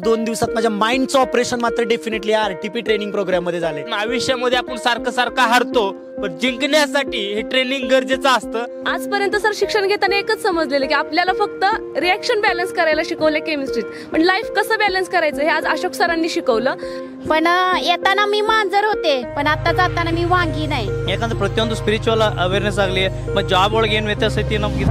2 दिवसात माझ्या माइंडचं ऑपरेशन मात्र डेफिनेटली आरटीपी ट्रेनिंग प्रोग्राम मध्ये झाले। आयुष्यामध्ये आपण सारखं हारतो, पण जिंकण्यासाठी हे ट्रेनिंग गरजेचं असतं। आजपर्यंत सर शिक्षण घेताना एकच समजलेलं की आपल्याला फक्त रिएक्शन बॅलन्स करायला शिकवले केमिस्ट्रीत, पण लाईफ कसं बॅलन्स करायचं हे आज अशोक सरांनी शिकवलं। पण येताना मी मांजर होते, पण आता जाताना मी वांगी नाही। ಯಾಕಂದ್ರೆ ಪ್ರತಿಯೊಂದು ಸ್ಪಿರಿಚುವಲ್ ಅವೇರ್ನೆಸ್ ಆಗಲಿ ಮತ್ತು ಜಾಬ್ ಒಳಗೆ ಏನು ವ್ಯತ್ಯಾಸ ಐತಿ ನಮಗೆ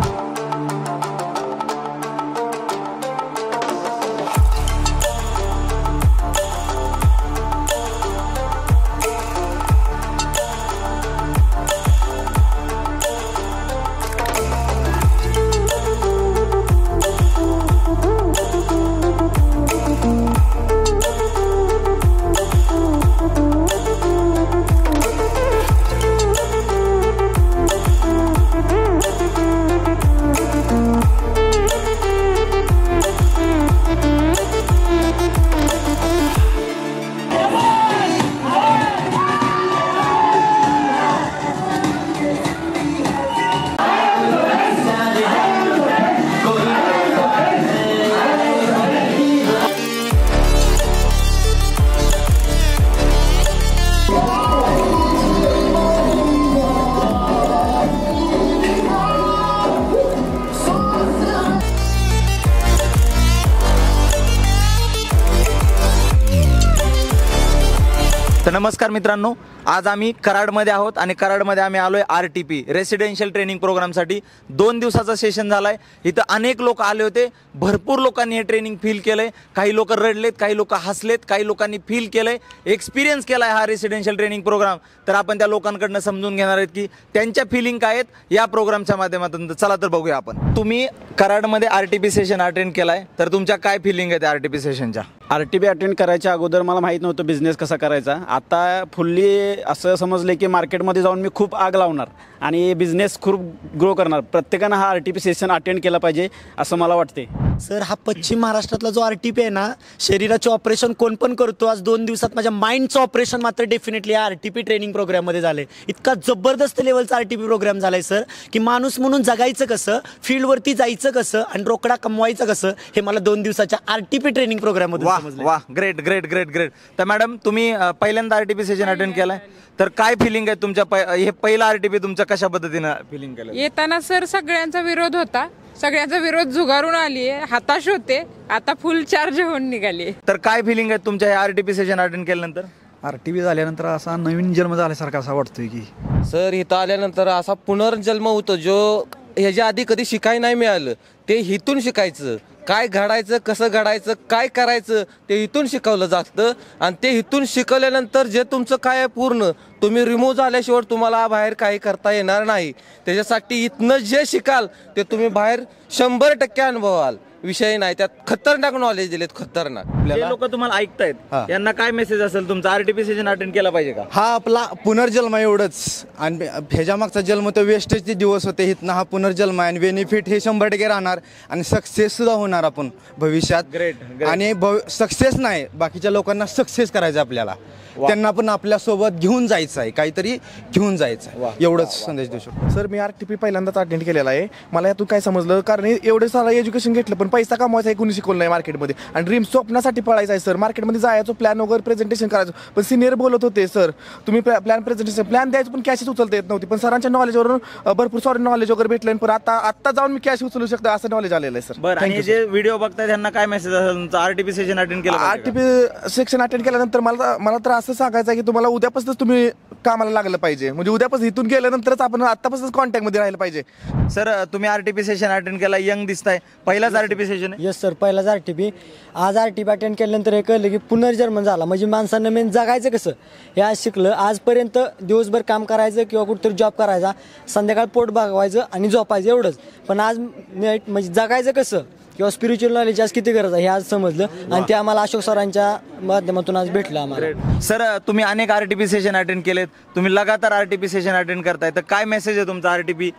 तर नमस्कार मित्रांनो, आज आम्ही कराडमध्ये आहोत आणि कराडमध्ये आम्ही आलोय आरटीपी रेसिडेन्शियल ट्रेनिंग प्रोग्रामसाठी। 2 दिवसाचा सेशन झालाय। इथं अनेक लोक आले होते, भरपूर लोकांनी हे ट्रेनिंग फील केलंय। काही लोक रडलेत, काही लोक हसलेत, काही लोकांनी फील केलंय, एक्सपिरियन्स केलाय हा रेसिडेन्शियल ट्रेनिंग प्रोग्राम। तर आपण त्या लोकांकडनं समजून घेणार आहेत की त्यांच्या फीलिंग काय आहेत या प्रोग्रामच्या माध्यमातून। चला तर बघूया आपण। तुम्ही कराडमध्ये आरटीपी सेशन अटेंड केलाय, तर तुमच्या काय फीलिंग आहेत आरटीपी सेशनच्या? आरटीपी अटेंड करायच्या अगोदर मला माहीत नव्हतं बिझनेस कसा करायचा। आता फुल्ली असं समजले की मार्केटमध्ये जाऊन मी खूप आग लावणार आणि बिझनेस खूप ग्रो करणार। प्रत्येकानं हा आरटीपी सेशन अटेंड केला पाहिजे असं मला वाटते। सर, हा पश्चिम महाराष्ट्रातला जो आरटीपी आहे ना, शरीराचे ऑपरेशन कोण पण करतो, आज 2 दिवसात माझ्या माइंडचं ऑपरेशन मात्र डेफिनेटली आरटीपी ट्रेनिंग प्रोग्राम मध्ये झाले। इतका जबरदस्त लेवलचा आरटीपी प्रोग्राम झालाय सर की माणूस म्हणून जगायचं कसं, फील्डवरती जायचं कसं आणि रोकडा कमवायचं कसं हे मला 2 दिवसाच्या आरटीपी ट्रेनिंग प्रोग्राम मध्ये समजलं। वाह, ग्रेट ग्रेट ग्रेट ग्रेट। तर मॅडम, तुम्ही पहिल्यांदा आरटीपी सेशन अटेंड केलाय, तर काय फिलिंग आहे तुमच्या? हे पहिला आरटीपी तुमच्या कशा पद्धतीने फिलिंग केलं? येताना सर सगळ्यांचा विरोध होता, सगळ्यांचा विरोध झुगारून आली आहे, हताश होते, आता फुल चार्ज होऊन निघाली। तर काय फिलिंग आहे तुमच्या हे आरटीपी सेशन अटेंड केल्यानंतर? आरटीपी झाल्यानंतर असा नवीन जन्म झाल्यासारखा असा वाटतोय की सर इथं आल्यानंतर असा पुनर्जन्म होतो जो ह्याच्या आधी कधी शिकाय नाही मिळालं। ते हितून शिकायचं, काय घडायचं, कसं घडायचं, काय करायचं ते इथून शिकवलं जातं। आणि ते इथून शिकवल्यानंतर जे तुमचं काय आहे पूर्ण तुम्ही रिमूव्ह झाल्याशिवाय तुम्हाला बाहेर काही करता येणार नाही। त्याच्यासाठी इथनं जे शिकाल ते तुम्ही बाहेर 100% अनुभवाल, विषय नाही। त्यात खतरनाक नॉलेज दिलेत, खतरनाक। जे लोक तुम्हाला ऐकतायत यांना काय मेसेज असेल तुमचा? आरटीपी सेशन अटेंड केला पाहिजे का? हा आपला पुनर्जन्म एवढंच, आणि ह्याच्या मागचा जन्म तर वेस्टेजचे दिवस होते, इथनं हा पुनर्जन्म आहे आणि बेनिफिट हे 100% राहणार आणि सक्सेस सुद्धा होणार आपण भविष्यात। ग्रेट। आणि सक्सेस नाही, बाकीच्या लोकांना सक्सेस करायचं आपल्याला, त्यांना पण आपल्या सोबत घेऊन जायचं आहे, काहीतरी घेऊन जायचं आहे, एवढंच संदेश देऊ शकतो। सर, मी आरटीपी पहिल्यांदाच अटेंड केलेला आहे। मला यातून काय समजलं, कारण एवढे सारं एज्युकेशन घेतलं पण पैसा कमवायचा आहे कोणी शिकवलं नाही मार्केटमध्ये, आणि ड्रीम स्वप्नासाठी पळायचं आहे सर। मार्केटमध्ये जायचं, प्लॅन वगैरे प्रेझेंटेशन करायचं, पण सिनियर बोलत होते सर तुम्ही प्लॅन प्रेझेंटेशन द्यायचं पण कॅशच उचलता येत नव्हती, पण सरांच्या नॉलेजवरून भरपूर सॉरी नॉलेज वगैरे भेटलं, पण आता जाऊन मी कॅश उचलू शकतो असं नॉलेज आलेलं आहे सर। बरं, आणि जे व्हिडिओ बघताय त्यांना काय मेसेज असेल तुमचा? आरटीपी सेशन अटेंड केलं? आरटीपी सेक्शन अटेंड केल्यानंतर मला तर असं सांगायचं आहे की तुम्हाला उद्यापासूनच तुम्ही कामाला लागलं पाहिजे, म्हणजे उद्यापासून इथून गेल्यानंतरच आपण आतापासूनच कॉन्टॅक्टमध्ये राहिलं पाहिजे। सर, तुम्ही आरटीपी सेशन अटेंड केला, यंग दिसताय, पहिलाच आरटीपी सेशन आहे? येस सर, पहिलाच आरटीपी। आज आरटीपी अटेंड केल्यानंतर हे कळलं की पुनर्जन्म झाला, म्हणजे माणसांना मेन जगायचं कसं हे आज शिकलं। आजपर्यंत दिवसभर काम करायचं किंवा कुठेतरी जॉब करायचा, संध्याकाळ पोट भागवायचं आणि झोपायचं एवढंच, पण आज म्हणजे जगायचं कसं किंवा स्पिरिच्युअल नॉलेज आज किती गरज आहे हे आज समजलं, आणि ते आम्हाला अशोक सरांच्या माध्यमातून आज भेटलं आम्हाला। सर, तुम्ही अनेक आरटीपी सेशन अटेंड केलेत, तुम्ही लगातार आरटीपी सेशन अटेंड करताय, तर काय मेसेज आहे तुमचा आरटीपी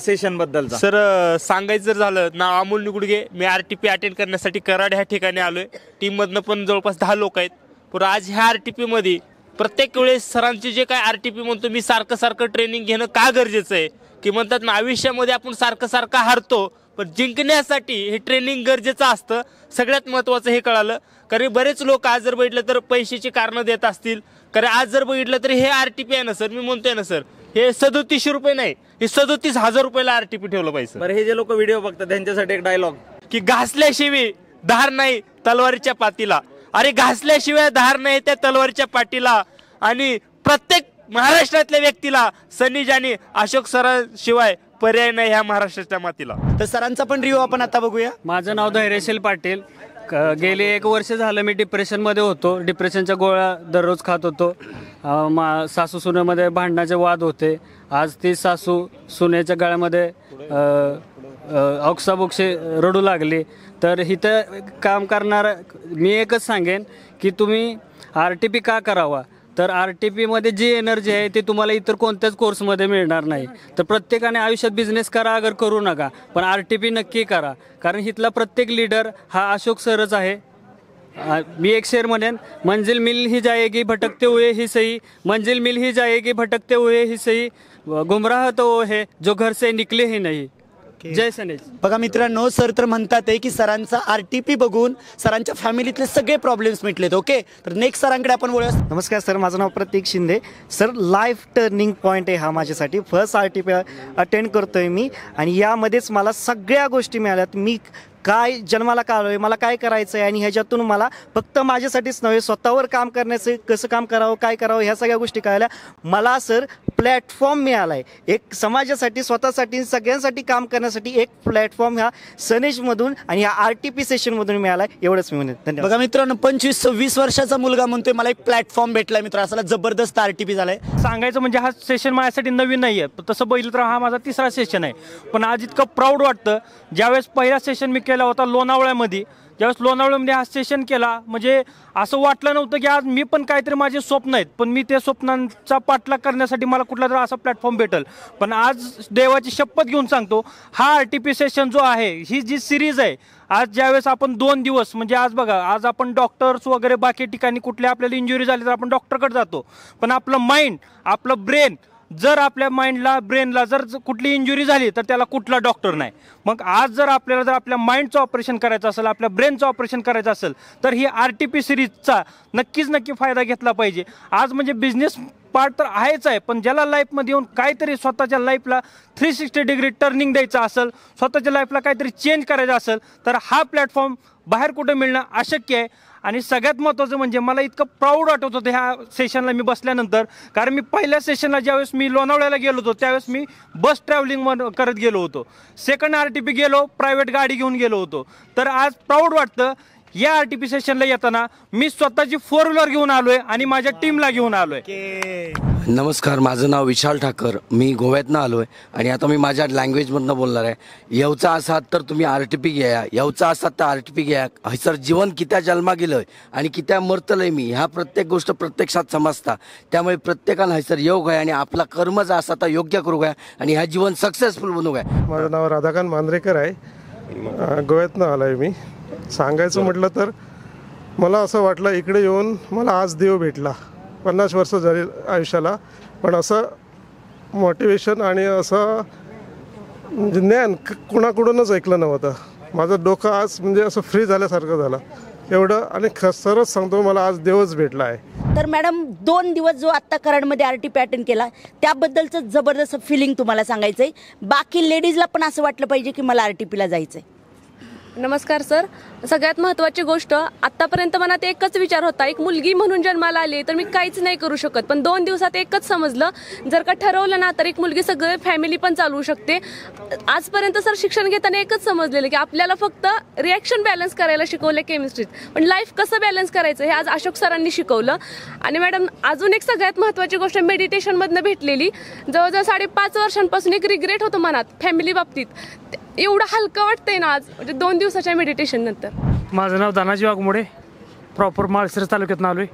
सेशन बद्दलचा? सर, सांगायचं जर झालं ना, अमोल निगुडगे, मी आरटीपी अटेंड करण्यासाठी कराड ह्या ठिकाणी आलोय। टीम मधनं पण जवळपास 10 लोक आहेत, पण आज ह्या आरटीपी मध्ये प्रत्येक वेळेस सरांचे जे काय आरटीपी म्हणतो मी सारखं ट्रेनिंग घेणं का गरजेचं आहे की म्हणतात ना, आयुष्यामध्ये आपण सारखं हारतो, पण जिंकण्यासाठी हे ट्रेनिंग गरजेचं असतं. सगळ्यात महत्त्वाचं हे कळालं. कारण बरेच लोक आज जर बघितलं तर पैशाची कारणं देत असतील. कारण आज जर बघितलं तर हे RTP आहे ना सर, मी म्हणतोय ना सर, हे 3700 रुपये नाही, हे 37,000 रुपयाला RTP ठेवलं पाहिजे. बरं, हे जे लोक व्हिडिओ बघतात त्यांच्यासाठी एक डायलॉग की घासल्याशिवाय धार नाही तलवारीच्या पातीला. अरे घासल्याशिवाय धार नाही त्या तलवारीच्या पाटीला. आणि प्रत्येक महाराष्ट्रातल्या व्यक्तीला सनीज आणि अशोक सरांशिवाय पर्याय नाही ह्या महाराष्ट्राच्या मातीला. तर सरांचा पण रिव्ह्यू आपण आता बघूया. माझं नाव धैर्यशील पाटील. गेले 1 वर्ष झालं मी डिप्रेशनमध्ये होतो. डिप्रेशनच्या गोळ्या दररोज खात होतो. सासू सुनेमध्ये भांडणाचे वाद होते. आज ती सासू सुनेच्या गळ्यामध्ये औक्षाबोक्षे रडू लागली. तर इथं काम करणार मी एकच सांगेन की तुम्ही RTP का करावा. तर RTPमध्ये जी एनर्जी आहे ती तुम्हाला इतर कोणत्याच कोर्समध्ये मिळणार नाही. तर प्रत्येकाने आयुष्यात बिझनेस करा अगर करू नका, पण RTP नक्की करा. कारण इथला प्रत्येक लीडर हा अशोक सरच आहे. मी एक शेर म्हणेन, मंजिल मिल ही जाएगी भटकते हुए ही सही, मंजिल मिल ही जाएगी भटकते हुए ही सही, गुमराह तो वो है जो घर से निकले ही नहीं. जय सनेज. बघा मित्रांनो, सर तर म्हणतात की सरांचा RTP बघून सरांच्या फॅमिलीतले सगळे प्रॉब्लेम्स मिटलेत. ओके, तर नेक्स्ट सरांकडे आपण बोलूया. नमस्कार सर, माझं नाव Pratik Shinde. Sir, life turning point आहे हा माझ्यासाठी. फर्स्ट RTP अटेंड करतोय मी आणि यामध्येच मला सगळ्या गोष्टी मिळाल्यात. मी काय जन्माला का आलोय, मला काय करायचं आहे, आणि ह्याच्यातून मला फक्त माझ्यासाठीच नव्हे स्वतःवर काम करण्याचं, कसं काम करावं, काय करावं, ह्या सगळ्या गोष्टी कळाल्या. मला सर प्लॅटफॉर्म मिळाला आहे. एक समाजासाठी, स्वतःसाठी, सगळ्यांसाठी काम करण्यासाठी एक प्लॅटफॉर्म ह्या सनेजमधून आणि ह्या RTP सेशनमधून मिळाला आहे. एवढंच मी म्हणेन. धन्यवाद. बघा मित्रांनो, 25-26 वर्षाचा मुलगा म्हणतोय मला एक प्लॅटफॉर्म भेटला. मित्र असला जबरदस्त RTP झालाय. सांगायचं म्हणजे हा सेशन माझ्यासाठी नवीन नाही आहे. तसं बघितलं तर हा माझा 3रा सेशन आहे. पण आज इतकं प्राऊड वाटतं. ज्यावेळेस पहिला सेशन मी केला होता लोणावळ्यामध्ये, ज्यावेळेस लोणावळ्यामध्ये हा सेशन केला, म्हणजे असं वाटलं नव्हतं की आज मी पण काहीतरी माझे स्वप्न आहेत, पण मी ते स्वप्नांचा पाठलाग करण्यासाठी मला कुठला तरी असा प्लॅटफॉर्म भेटेल. पण आज देवाची शपथ घेऊन सांगतो, हा RTP सेशन जो आहे, ही जी सिरीज आहे, आज ज्यावेळेस आपण 2 दिवस, म्हणजे आज बघा, आज आपण डॉक्टर्स वगैरे बाकी ठिकाणी कुठल्या आपल्याला इंजुरी झाली तर आपण डॉक्टरकडे जातो. पण आपलं माइंड, आपलं ब्रेन, जर आपल्या माइंडला, ब्रेनला जर कुठली इंजुरी झाली तर त्याला कुठला डॉक्टर नाही. मग आज जर आपल्याला आपल्या माइंडचं ऑपरेशन करायचं असेल, आपल्या ब्रेनचं ऑपरेशन करायचं असेल, तर ही RTP सिरीजचा नक्की फायदा घेतला पाहिजे. आज म्हणजे बिझनेस पार्ट तर आहेच आहे, पण ज्याला लाईफमध्ये येऊन काहीतरी स्वतःच्या लाईफला 360 डिग्री टर्निंग द्यायचं असेल, स्वतःच्या लाईफला काहीतरी चेंज करायचं असेल, तर हा प्लॅटफॉर्म बाहेर कुठे मिळणं अशक्य आहे. आणि सगळ्यात महत्त्वाचं म्हणजे मला इतकं प्राऊड वाटत होतं ह्या सेशनला मी बसल्यानंतर. कारण मी पहिल्या सेशनला ज्यावेळेस मी लोणावळ्याला गेलो होतो त्यावेळेस मी बस ट्रॅव्हलिंग करत गेलो होतो. सेकंड RTP गेलो, प्रायव्हेट गाडी घेऊन गेलो होतो. तर आज प्राऊड वाटतं या RTP सेशनला येताना मी स्वतःची 4 व्हीलर घेऊन आलोय आणि माझ्या टीमला घेऊन आलोय. नमस्कार, माझं नाव विशाल ठाकर. मी गोव्यातनं आलोय आणि आता मी माझ्या लँग्वेजमधनं बोलणार आहे. येवचा असात तर तुम्ही RTP घ्या, येवचा असात तर RTP घ्या. हयसर जीवन कित्या जन्मा गेलंय आणि कित्या मरतलंय मी, ह्या प्रत्येक गोष्ट प्रत्यक्षात समजता. त्यामुळे प्रत्येकानं हयसर येऊ घ्या आणि आपला कर्म जो असा योग्य करू घ्या आणि ह्या जीवन सक्सेसफुल बनवू घ्या. माझं नाव राधाकांत मांद्रेकर आहे. गोव्यातनं आलोय मी. सांगायचं म्हटलं तर मला असं वाटलं इकडे येऊन मला आज देव भेटला. 50 वर्ष झाली आयुष्याला, पण असं मोटिवेशन आणि असं ज्ञान कुणाकडूनच ऐकलं नव्हतं. माझं डोकं आज म्हणजे असं फ्री झाल्यासारखं झालं एवढं. आणि सरच सांगतो, मला आज देवच भेटला आहे. तर मॅडम, 2 दिवस जो आत्ता कराडमध्ये RTP अटेंड केला त्याबद्दलचं जबरदस्त फिलिंग तुम्हाला सांगायचं आहे. बाकी लेडीजला पण असं वाटलं पाहिजे की मला RTPला जायचं आहे. नमस्कार सर. सगळ्यात महत्त्वाची गोष्ट, आत्तापर्यंत मनात एकच विचार होता, एक मुलगी म्हणून जन्माला आली तर मी काहीच नाही करू शकत. पण 2 दिवसात एकच समजलं, जर का ठरवलं ना तर एक मुलगी सगळे फॅमिली पण चालवू शकते. आजपर्यंत सर शिक्षण घेताना एकच समजलेलं की आपल्याला फक्त रिॲक्शन बॅलन्स करायला शिकवलं केमिस्ट्रीत, पण लाईफ कसं बॅलन्स करायचं हे आज अशोक सरांनी शिकवलं. आणि मॅडम, अजून एक सगळ्यात महत्त्वाची गोष्ट मेडिटेशनमधनं भेटलेली. जवळजवळ 5.5 वर्षांपासून एक रिग्रेट होतं मनात फॅमिली बाबतीत. एवढं हलकं वाटतंय ना आज, म्हणजे 2 दिवसाच्या मेडिटेशन नंतर. माझं नाव धनाजी वाघमोडे, प्रॉपर माळशिरस तालुक्यातून आलोय.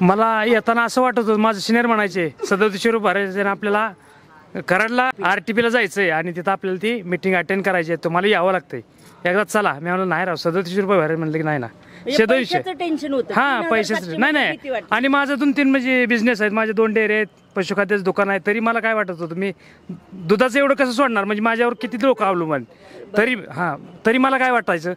मला येताना असं वाटत होतं, माझं सिनियर म्हणायचे 3700 रुपये भरायचे आणि आपल्याला कराडला RTPला जायचं आहे आणि तिथं आपल्याला ती मीटिंग अटेंड करायची आहे, तुम्हाला यावं लागतंय. एकदा चला. मी म्हणलं नाही राव 3700 रुपये भरायला म्हणलं की नाही ना 3700 टेन्शन होतं हा पैशाचं नाही. आणि माझा 2-3 म्हणजे बिझनेस आहेत, माझे 2 डेअरी आहेत, पशुखाद्याचं दुकान आहे. तरी मला काय वाटत होतं मी दुधाचं एवढं कसं सोडणार, म्हणजे माझ्यावर किती लोक अवलंबून. तरी मला काय वाटायचं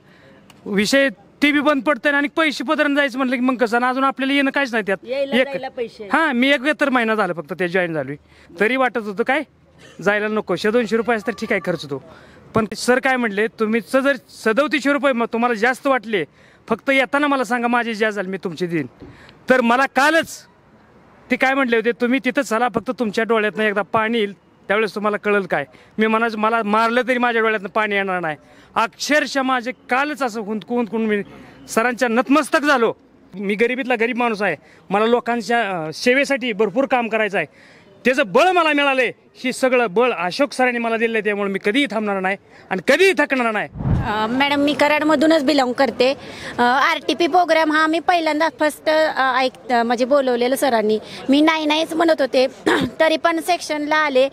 विषय टी व्ही बंद पडतं आणि पैसे पदरानं जायचं म्हणलं की मग कसं. अजून आपल्याला येणं काहीच नाही त्यात. मी 1 महिना झाला फक्त ते जॉईन झालोय. तरी वाटत होतं काय जायला नको. 100-200 रुपये तर ठीक आहे खर्च तो. पण सर काय म्हणले, तुम्ही जर 3700 रुपये मग तुम्हाला जास्त वाटले फक्त येताना मला सांगा, माझी ज्या झाली मी तुमची देईन. तर मला कालच ते काय म्हटले होते, तुम्ही तिथं चला फक्त तुमच्या डोळ्यातनं एकदा पाणी येईल त्यावेळेस तुम्हाला कळेल काय. मी म्हणायचं मला मारलं तरी माझ्या डोळ्यातनं पाणी येणार नाही. अक्षरशः माझे कालच असं हुंदकून मी सरांच्या नतमस्तक झालो. मी गरिबीतला गरीब माणूस आहे, मला लोकांच्या सेवेसाठी भरपूर काम करायचं आहे. त्याचं बळ मला मिळाले, ही सगळं बळ अशोक सरांनी मला दिलं आहे. त्यामुळे मी कधीही थांबणार नाही आणि कधीही थकणार नाही. मॅडम मी कराडमधूनच बिलॉंग करते. RTP प्रोग्राम हा मी पहिल्यांदा फर्स्ट म्हणजे बोलवलेलं सरांनी. मी नाहीच म्हणत होते तरी पण सेक्शनला आले.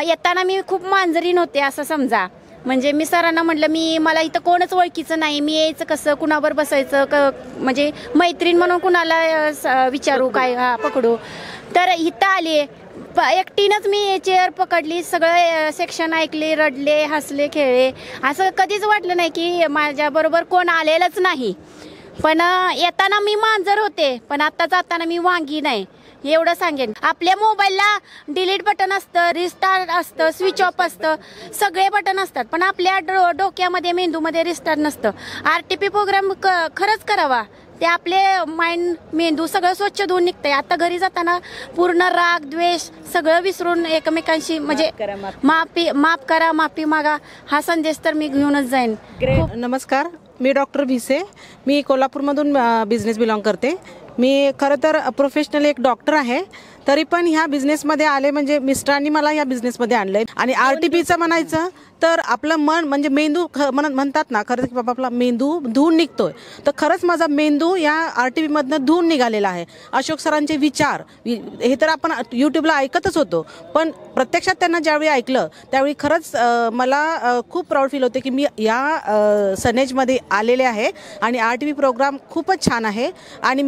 येताना मी खूप मांजरीन होते असं समजा. म्हणजे मी सरांना म्हटलं मला इथं कोणच ओळखीचं नाही, मी यायचं कसं, कुणावर बसायचं, म्हणजे मैत्रीण म्हणून कुणाला विचारू काय पकडू. तर इथं आले एकटीनंच मी चेअर पकडली, सगळं सेक्शन ऐकले, रडले, हसले, खेळले. असं कधीच वाटलं नाही की माझ्याबरोबर कोण आलेलंच नाही. पण येताना मी मांजर होते, पण आता जाताना मी वांगी नाही एवढं सांगेन. आपल्या मोबाईलला डिलीट बटन असतं, रिस्टार्ट असतं, स्विच ऑफ असतं, सगळे बटन असतात. पण आपल्या डोक्यामध्ये मेंदूमध्ये रिस्टार्ट नसतं. RTP प्रोग्राम खरंच करावा. ते आपले माइंड मेंदू सगळं स्वच्छ धुवून निघतंय. आता घरी जाताना पूर्ण राग द्वेष सगळं विसरून एकमेकांशी म्हणजे माफ करा, माफी मागा हा संदेश तर मी घेऊनच जाईन. नमस्कार, मी डॉक्टर भिसे. मी कोल्हापूरमधून बिझनेस बिलॉंग करते. मी खरं तर प्रोफेशनल एक डॉक्टर आहे. तरी पण ह्या बिझनेसमध्ये आले म्हणजे मिस्टरांनी मला ह्या बिझनेसमध्ये आणलंय. आणि RTPचं म्हणायचं तर आपलं मन म्हणजे मेंदू म्हणतात ना, खरंच की बाबा आपला मेंदू धुवून निघतोय. तर खरंच माझा मेंदू या RTPमधनं धुवून निघालेला आहे. अशोक सरांचे विचार हे तर आपण यूट्यूबला ऐकतच होतो, पण प्रत्यक्षात त्यांना ज्यावेळी ऐकलं त्यावेळी खरंच मला खूप प्राऊड फील होते की मी या सनेजमध्ये आलेले आहे. आणि RTP प्रोग्राम खूपच छान आहे. आणि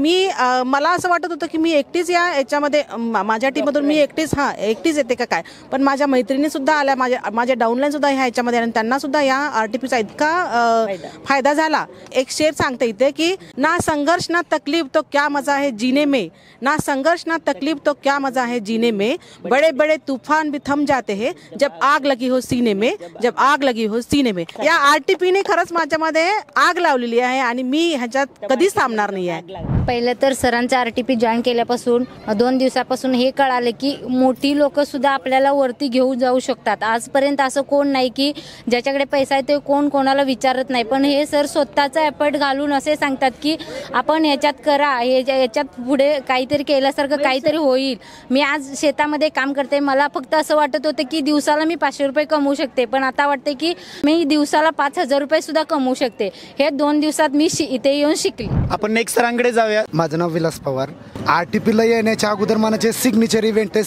मला असं वाटत होतं की मी एकटीच याच्यामध्ये माझ्या टीममधून मी एकटीच येते का काय. पण माझ्या मैत्रिणीसुद्धा आल्या, माझ्या डाऊनलाईनसुद्धा ह्याच्यामध्ये, आणि त्यांना सुद्धा या RTPचा इतका फायदा झाला. एक शेर सांगते इथे की ना संघर्ष ना तकलीफ तो क्या मजा है जीने में, ना संघर्ष ना तकलीफ तो क्या मजा है जीने में, बड़े बड़े तूफान भी थम जाते हैं जब आग लगी हो सीने में, जब आग लगी हो सीने में. या RTPने खरंच माझ्यामध्ये आग लावलेली आहे आणि मी ह्याच्यात कधीच थांबणार नाही आहे. पहिलं तर सरांचा RTP जॉईन केल्यापासून 2 दिवसापासून हे कळालं की मोठी लोक सुद्धा आपल्याला वरती घेऊन जाऊ शकतात. आजपर्यंत असं कोण नाही की ज्याच्याकडे पैसा आहे ते कोण कोणाला विचारत नाही. पण हे सर स्वतःचा एफर्ट घालून असे सांगतात की आपण ह्याच्यात करा, याच्यात पुढे काहीतरी केल्यासारखं काहीतरी होईल. मी आज शेतामध्ये काम करते, मला फक्त असं वाटत होतं की दिवसाला मी 500 रुपये कमवू शकते, पण आता वाटते की मी दिवसाला 5000 रुपये सुद्धा कमवू शकते. हे 2 दिवसात मी इथे येऊन शिकली. आपण नेक्स्ट सरांकडे जाऊया. माझं नाव विलास पवार. RTPला येण्याच्या अगोदर माझे सिग्नेचर इव्हेंट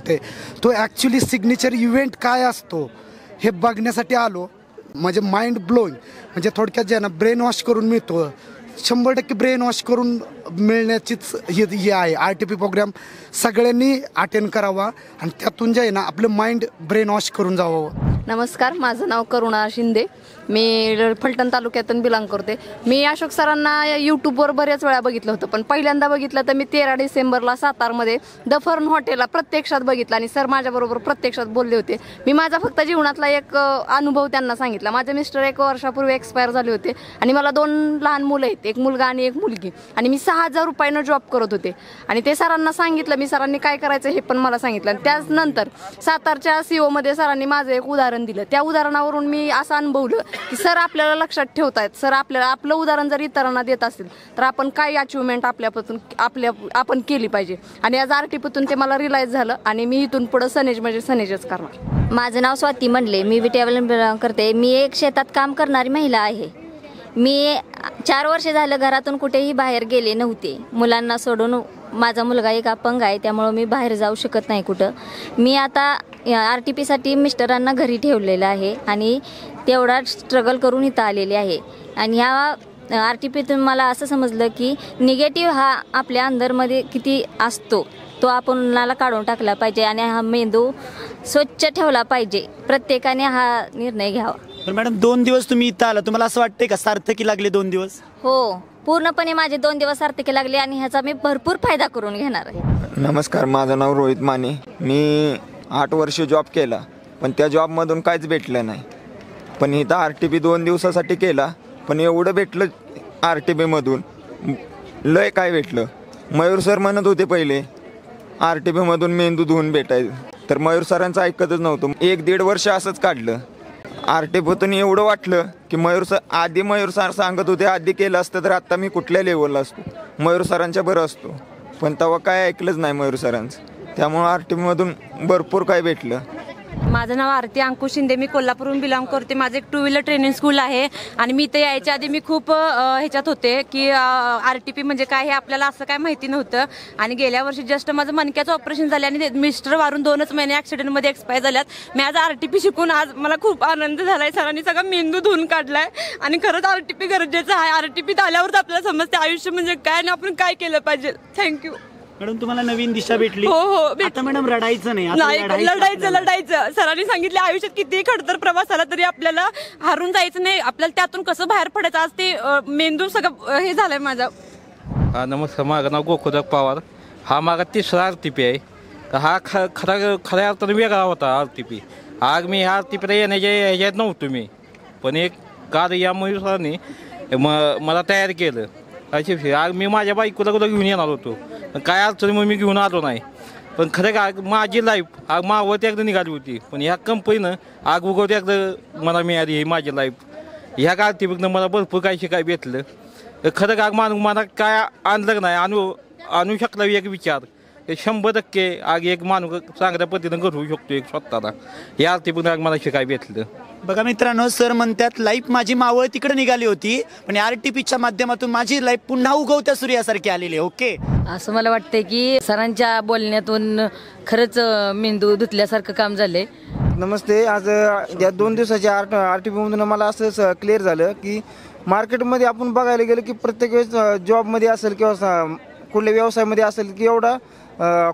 आहे. तो ॲक्च्युली सिग्नेचर इव्हेंट काय असतो हे बघण्यासाठी आलो. म्हणजे माइंड ब्लोईंग, म्हणजे थोडक्यात जे ना ब्रेन वॉश करून मिळतो, 100% ब्रेन वॉश करून मिळण्याचीच हे आहे. RTP प्रोग्राम सगळ्यांनी अटेंड करावा आणि त्यातून जे आहे ना आपलं माइंड ब्रेन वॉश करून जावं. नमस्कार, माझं नाव करुणा शिंदे. मी फलटण तालुक्यातून बिलॉंग करते. मी अशोक सरांना यूट्यूबवर बऱ्याच वेळा बघितलं होतं, पण पहिल्यांदा बघितलं तर मी 13 डिसेंबरला सातारमध्ये द फर्न हॉटेलला प्रत्यक्षात बघितलं आणि सर माझ्याबरोबर प्रत्यक्षात बोलले होते. मी माझा फक्त जीवनातला एक अनुभव त्यांना सांगितला. माझे मिस्टर 1 वर्षापूर्वी एक्सपायर झाले होते आणि मला 2 लहान मुलं आहेत, एक मुलगा आणि एक मुलगी, आणि मी 6000 रुपयानं जॉब करत होते. आणि ते सरांना सांगितलं, मी सरांनी काय करायचं हे पण मला सांगितलं. आणि त्यानंतर सातारच्या CO मध्ये सरांनी माझं एक उदाहरण दिलं. त्या उदाहरणावरून मी असं अनुभवलं की सर आपल्याला लक्षात ठेवतायत. सर आपल्याला आपलं उदाहरण जर इतरांना देत असेल तर आपण काय अचिव्हमेंट आपण केली पाहिजे. आणि आज RTPतून ते मला रिअलाइज झालं आणि मी इथून पुढे सनेज म्हणजे सनेजच करणार. माझं नाव स्वाती मंडले. मी विट्यावरून बिलॉंग करते. मी एक शेतात काम करणारी महिला आहे. मी 4 वर्ष झालं घरातून कुठेही बाहेर गेले नव्हते. मुलांना सोडून, माझा मुलगा एक अपंग आहे त्यामुळं मी बाहेर जाऊ शकत नाही कुठं. मी आता RTPसाठी मिस्टरांना घरी ठेवलेलं आहे आणि तेवढा स्ट्रगल करून इथं आलेले आहे. आणि ह्या RTPतून मला असं समजलं की निगेटिव्ह हा आपल्या अंदरमध्ये किती असतो तो आपणाला काढून टाकला पाहिजे आणि हा मेंदू स्वच्छ ठेवला पाहिजे. प्रत्येकाने हा निर्णय घ्यावा. पण मॅडम 2 दिवस तुम्ही इथं आला, तुम्हाला असं वाटतंय का सार्थकी लागले 2 दिवस? हो, पूर्णपणे माझे 2 दिवस सार्थकी लागले आणि ह्याचा मी भरपूर फायदा करून घेणार आहे. नमस्कार, माझं नाव रोहित माने. मी 8 वर्ष जॉब केला, पण त्या जॉबमधून काहीच भेटलं नाही. पण इथं RTP 2 दिवसासाठी केला, पण एवढं भेटलं RTPमधून, लय काय भेटलं. मयूर सर म्हणत होते पहिले RTPमधून मेंदू धुवून भेटायचं, तर मयूर सरांचं ऐकतच नव्हतं. 1-1.5 वर्ष असंच काढलं. RTPतून एवढं वाटलं की मयूर सर सांगत होते आधी केलं असतं तर आता मी कुठल्या लेवलला असतो, मयूर सरांच्या बरं असतो. पण तेव्हा काय ऐकलंच नाही मयूर सरांचं. त्यामुळं RTPमधून भरपूर काय भेटलं. माझं नाव आरती अंकुश शिंदे. मी कोल्हापूरहून बिलॉंग करते. माझं एक 2 व्हीलर ट्रेनिंग स्कूल आहे आणि मी इथे यायच्या आधी मी खूप ह्याच्यात होते की RTP म्हणजे काय हे आपल्याला असं काय माहिती नव्हतं. आणि गेल्या वर्षी जस्ट माझं मणक्याचं ऑपरेशन झालं आणि मिस्टर वारून 2च महिने ॲक्सिडेंटमध्ये एक्सपायर झाल्यात. मी आज RTP शिकून आज मला खूप आनंद झाला आहे. सरांनी सगळा मेंदू धुवून काढलाय आणि खरंच RTP गरजेचं आहे. RTP आल्यावरच आपल्याला समजते आयुष्य म्हणजे काय आणि आपण काय केलं पाहिजे. Thank you madam. तुम्हाला नवीन दिशा भेटली. हो हो. आता मॅडम रडायचं नाही, आता लढायचं. सरांनी सांगितले आयुष्यात कितीही खडतर प्रवास आला तरी आपल्याला हारून जायचं नाही, आपल्याला त्यातून कसं बाहेर पडायचं. आज ते मेंदू सगळं हे झालंय माझं. हा नमस्कार, माझं नाव गोकुळ पवार. हा माझा 3रा RTP आहे. हा खऱ्या अर्थाने वेगळा होता RTP. आज मी ह्या RTPला येण्याच्या ह्याच्यात नव्हतो मी, पण एक कार्य या मयूर सरांनी मला तयार केलं. आज मी माझ्या बायकोला घेऊन येणार होतो, पण काय अडचणी मग मी घेऊन आलो नाही. पण खरं आग माझी लाईफ आग मावळती एकदा निघाली होती, पण ह्या कंपनीनं आग उगवती एकदा मला मिळाली ही माझी लाईफ. ह्या RTPतनं मला भरपूर काही शिकाय भेटलं. तर खरं आग मला काय आणलं नाही, आणू शकला एक विचार. 100% आग एक माणूस चांगल्या पद्धतीनं घडवू शकतो एक स्वतःला. या RTPतनं आग मला शिकाय भेटलं. बघा मित्रांनो, सर म्हणतात लाईफ माझी मावळ तिकडे निघाली होती, पण RTPच्या माध्यमातून माझी लाईफ पुन्हा उगवत्या सूर्यासारखी आलेली. ओके, असं मला वाटतंय की सरांच्या बोलण्यातून खरंच मेंदू धुतल्यासारखं काम झालंय. नमस्ते. आज या 2 दिवसाच्या RTPमधून मला असं क्लिअर झालं की मार्केटमध्ये आपण बघायला गेलं की प्रत्येक वेळेस जॉबमध्ये असेल किंवा कुठल्या व्यवसायामध्ये असेल की एवढा